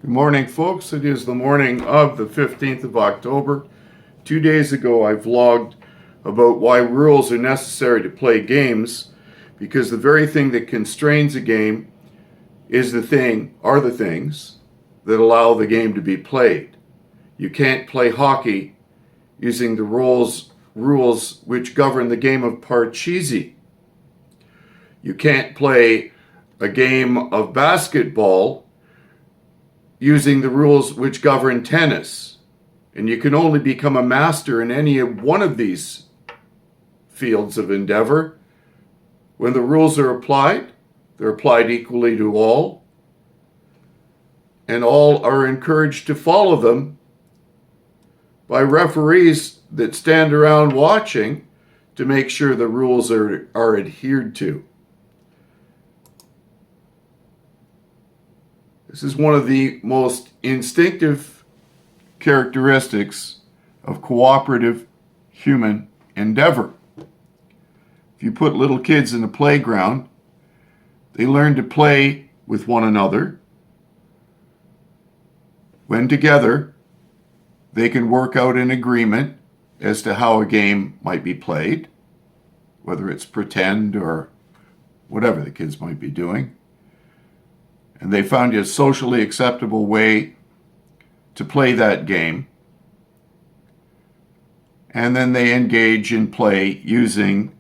Good morning, folks. It is the morning of the 15th of October. 2 days ago, I vlogged about why rules are necessary to play games, because the very thing that constrains a game are the things that allow the game to be played. You can't play hockey using the rules which govern the game of parcheesi. You can't play a game of basketball using the rules which govern tennis. And you can only become a master in any one of these fields of endeavor when the rules are applied. They're applied equally to all, and all are encouraged to follow them by referees that stand around watching to make sure the rules are adhered to. This is one of the most instinctive characteristics of cooperative human endeavor. If you put little kids in a playground, they learn to play with one another. When together, they can work out an agreement as to how a game might be played, whether it's pretend or whatever the kids might be doing. And they found a socially acceptable way to play that game. And then they engage in play using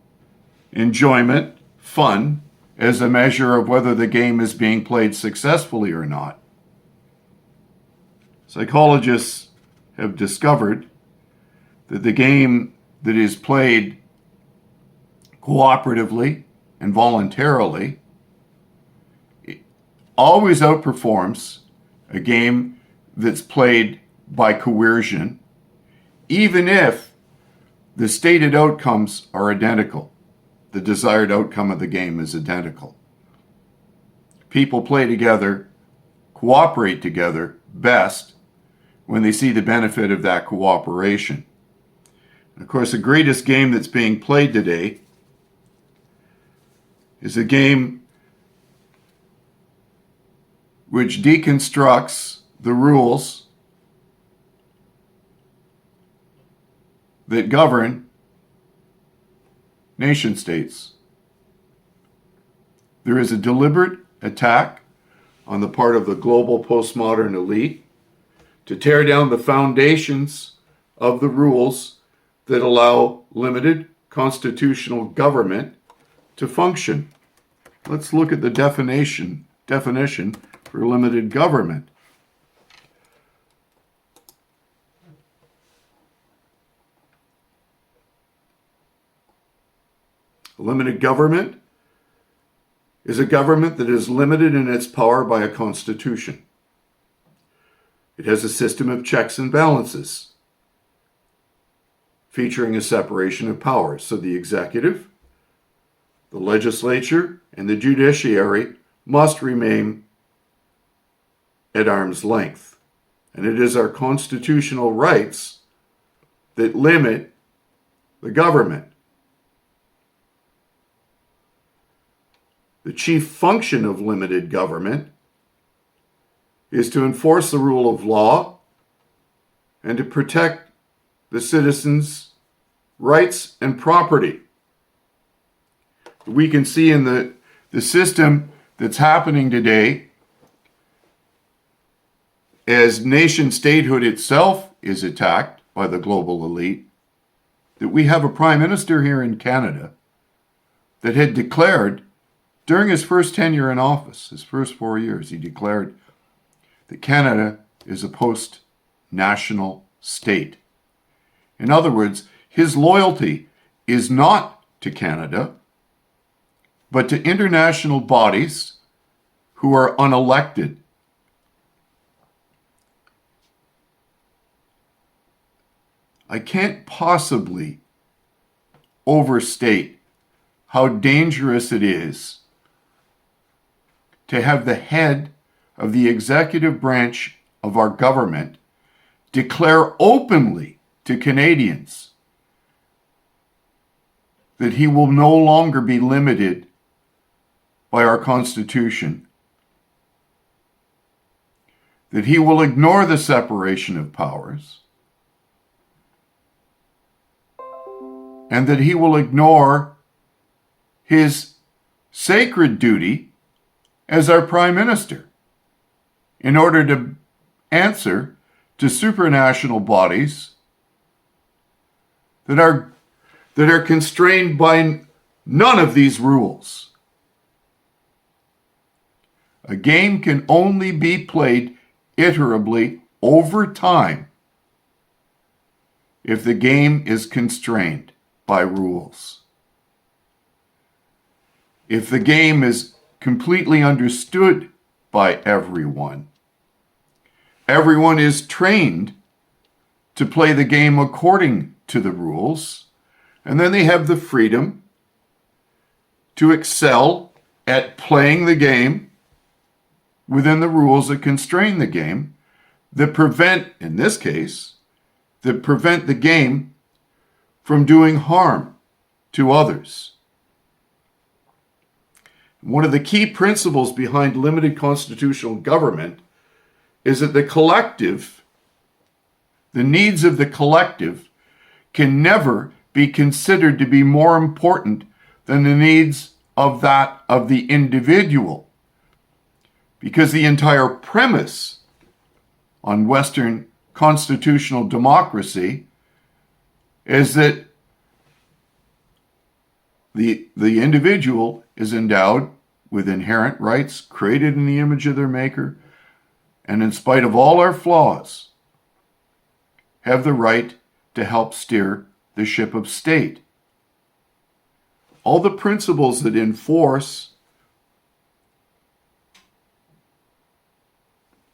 enjoyment, fun, as a measure of whether the game is being played successfully or not. Psychologists have discovered that the game that is played cooperatively and voluntarily always outperforms a game that's played by coercion, even if the stated outcomes are identical. The desired outcome of the game is identical. People play together, cooperate together best when they see the benefit of that cooperation. And of course, the greatest game that's being played today is a game which deconstructs the rules that govern nation states. There is a deliberate attack on the part of the global postmodern elite to tear down the foundations of the rules that allow limited constitutional government to function. Let's look at the definition for limited government. Limited government is a government that is limited in its power by a constitution. It has a system of checks and balances, featuring a separation of powers. So the executive, the legislature, and the judiciary must remain at arm's length. And it is our constitutional rights that limit the government. The chief function of limited government is to enforce the rule of law and to protect the citizens' rights and property. We can see in the system that's happening today, as nation statehood itself is attacked by the global elite, that we have a prime minister here in Canada that had declared during his first tenure in office, his first 4 years, he declared that Canada is a post-national state. In other words, his loyalty is not to Canada, but to international bodies who are unelected. I can't possibly overstate how dangerous it is to have the head of the executive branch of our government declare openly to Canadians that he will no longer be limited by our Constitution that he will ignore the separation of powers, and that he will ignore his sacred duty as our prime minister in order to answer to supranational bodies that are constrained by none of these rules. A game can only be played iterably over time if the game is constrained by rules. If the game is completely understood by everyone, everyone is trained to play the game according to the rules, and then they have the freedom to excel at playing the game within the rules that constrain the game, that prevent, in this case, that prevent the game from doing harm to others. One of the key principles behind limited constitutional government is that the collective, the needs of the collective, can never be considered to be more important than the needs of that of the individual. Because the entire premise on Western constitutional democracy is that the individual is endowed with inherent rights created in the image of their maker, and in spite of all our flaws, have the right to help steer the ship of state. All the principles that enforce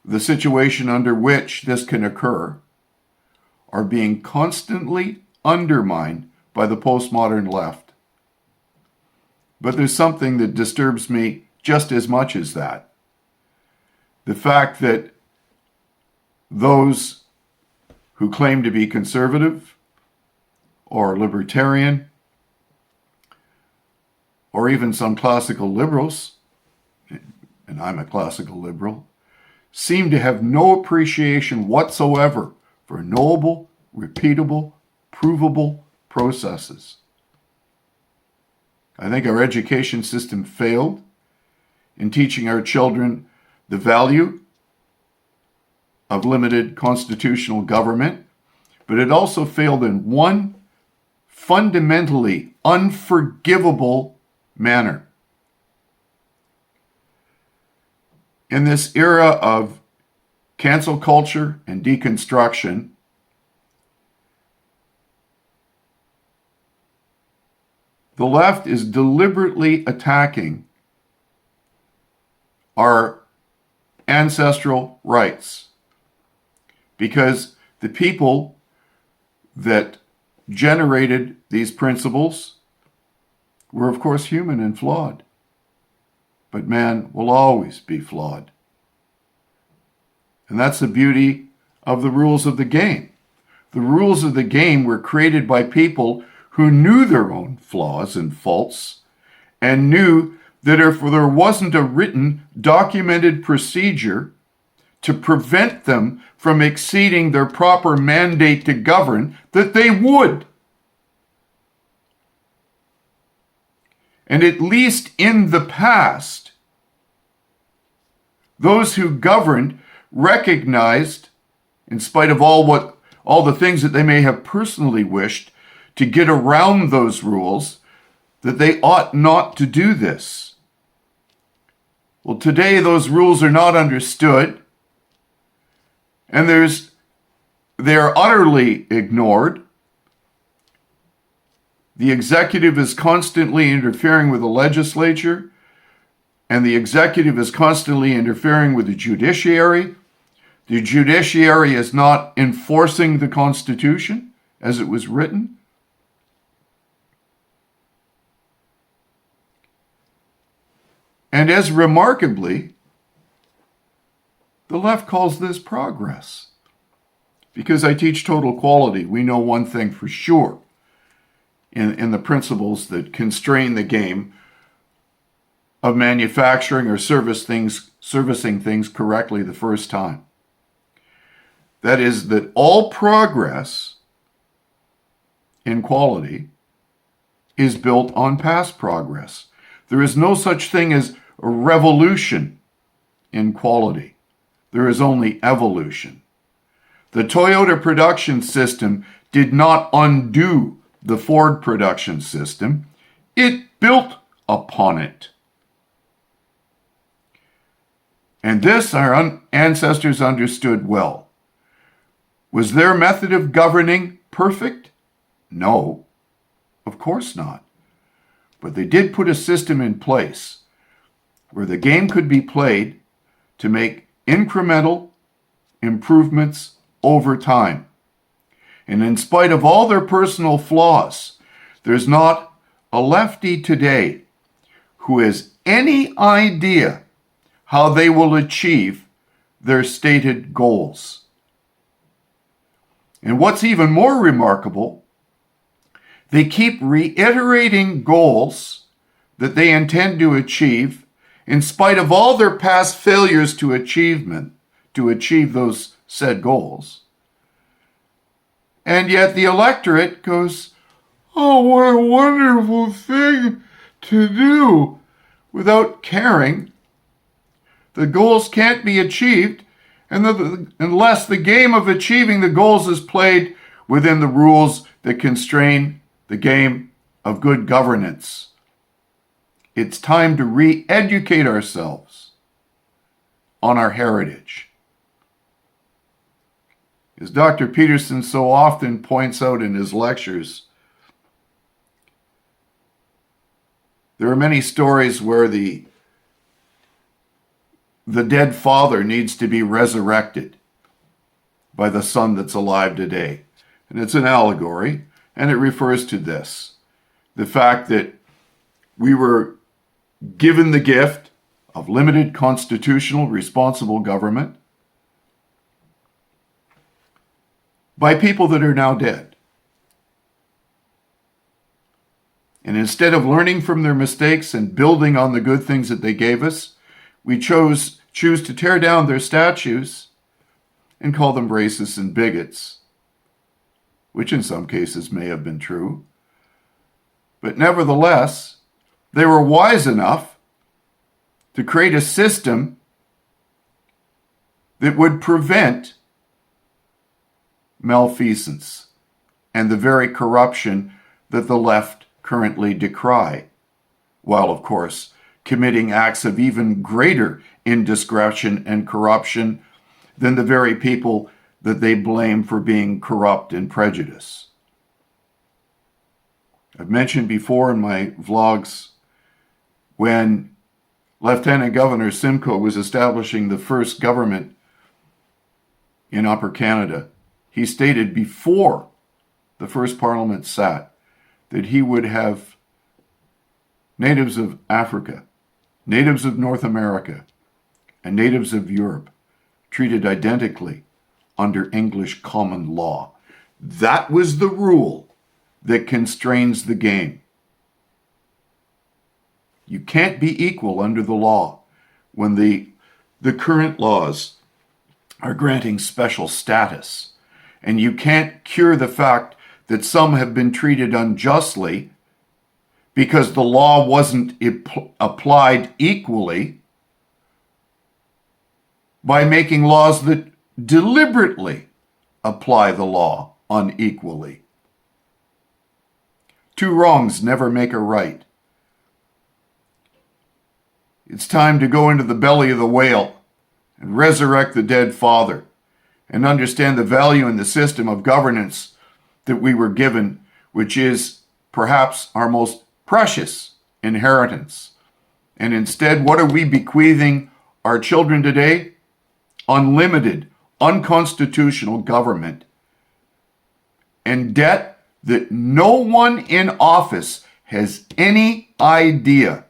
the situation under which this can occur are being constantly undermined by the postmodern left. But there's something that disturbs me just as much as that. The fact that those who claim to be conservative or libertarian, or even some classical liberals, and I'm a classical liberal, seem to have no appreciation whatsoever for knowable, repeatable, provable processes. I think our education system failed in teaching our children the value of limited constitutional government, but it also failed in one fundamentally unforgivable manner. In this era of cancel culture and deconstruction, the left is deliberately attacking our ancestral rights, because the people that generated these principles were, of course, human and flawed. But man will always be flawed. And that's the beauty of the rules of the game. The rules of the game were created by people who knew their own flaws and faults, and knew that if there wasn't a written, documented procedure to prevent them from exceeding their proper mandate to govern, that they would. And at least in the past, those who governed recognized, in spite of all the things that they may have personally wished to get around those rules, that they ought not to do this. Well, today those rules are not understood, and they are utterly ignored. The executive is constantly interfering with the legislature, and the executive is constantly interfering with the judiciary. The judiciary is not enforcing the Constitution as it was written. And as remarkably, the left calls this progress. Because I teach total quality, we know one thing for sure in the principles that constrain the game of manufacturing or servicing things correctly the first time. That is, that all progress in quality is built on past progress. There is no such thing as a revolution in quality. There is only evolution. The Toyota production system did not undo the Ford production system. It built upon it. And this our ancestors understood well. Was their method of governing perfect? No, of course not. But they did put a system in place where the game could be played to make incremental improvements over time. And in spite of all their personal flaws, there's not a lefty today who has any idea how they will achieve their stated goals. And what's even more remarkable, they keep reiterating goals that they intend to achieve in spite of all their past failures to achieve those said goals. And yet the electorate goes, oh, what a wonderful thing to do, without caring. The goals can't be achieved unless the game of achieving the goals is played within the rules that constrain the game of good governance. It's time to re-educate ourselves on our heritage. As Dr. Peterson so often points out in his lectures, there are many stories where the dead father needs to be resurrected by the son that's alive today. And it's an allegory, and it refers to this, the fact that we were given the gift of limited constitutional responsible government by people that are now dead. And instead of learning from their mistakes and building on the good things that they gave us, we choose to tear down their statues and call them racists and bigots, which in some cases may have been true. But nevertheless, they were wise enough to create a system that would prevent malfeasance and the very corruption that the left currently decry, while, of course, committing acts of even greater indiscretion and corruption than the very people that they blame for being corrupt and prejudiced. I've mentioned before in my vlogs when Lieutenant Governor Simcoe was establishing the first government in Upper Canada, he stated before the first Parliament sat that he would have natives of Africa, natives of North America, and natives of Europe treated identically under English common law. That was the rule that constrains the game. You can't be equal under the law when the current laws are granting special status. And you can't cure the fact that some have been treated unjustly because the law wasn't applied equally by making laws that deliberately apply the law unequally. Two wrongs never make a right. It's time to go into the belly of the whale and resurrect the dead father and understand the value in the system of governance that we were given, which is perhaps our most precious inheritance. And instead, what are we bequeathing our children today? Unlimited, unconstitutional government and debt that no one in office has any idea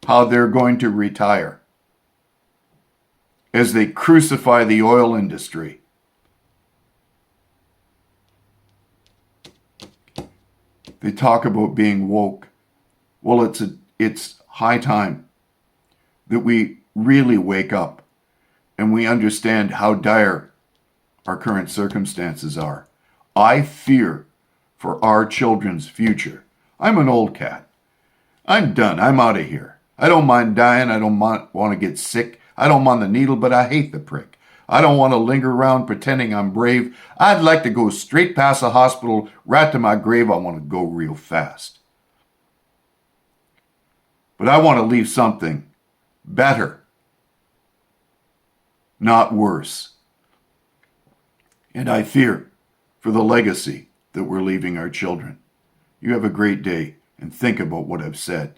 how they're going to retire as they crucify the oil industry. They talk about being woke. Well, it's high time that we really wake up and we understand how dire our current circumstances are. I fear for our children's future. I'm an old cat. I'm done. I'm out of here. I don't mind dying. I don't want to get sick. I don't mind the needle, but I hate the prick. I don't want to linger around pretending I'm brave. I'd like to go straight past the hospital, right to my grave. I want to go real fast. But I want to leave something better, not worse. And I fear for the legacy that we're leaving our children. You have a great day, and think about what I've said.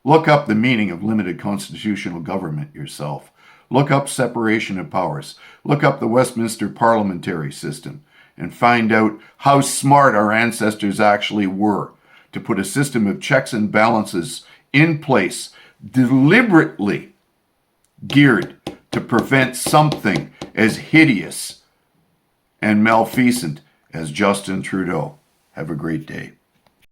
Look up the meaning of limited constitutional government yourself. Look up separation of powers. Look up the Westminster parliamentary system and find out how smart our ancestors actually were to put a system of checks and balances in place, deliberately geared to prevent something as hideous and malfeasant as Justin Trudeau. Have a great day.